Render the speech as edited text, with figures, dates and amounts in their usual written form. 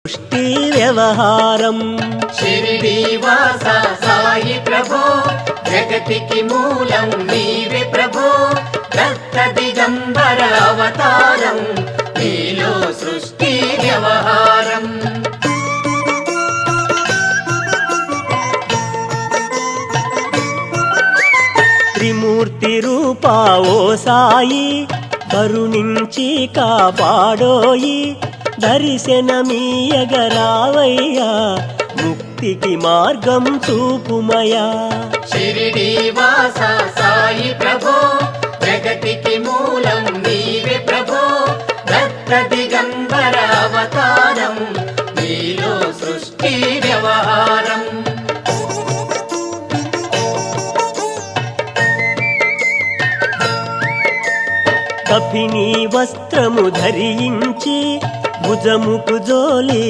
సృష్టి వ్యవహారం షిరిడి వాస సాయి ప్రభో జగతికి మూలం నీవే ప్రభో దత్త దిగంబర అవతారం నీలో సృష్టి వ్యవహారం త్రిమూర్తి రూపా ఓ సాయి కరుణించి కాపాడోయి దర్శనమీయగరావయ్యా ముక్తికి మార్గం చూపుమయా షిరిడి వాస సాయి ప్రభో జగతికి మూలం నీవే ప్రభో దత్త దిగంబర అవతారం నీలో సృష్టి వ్యవహారం కఫిని వస్త్రము ధరించి భుజముకు జోలి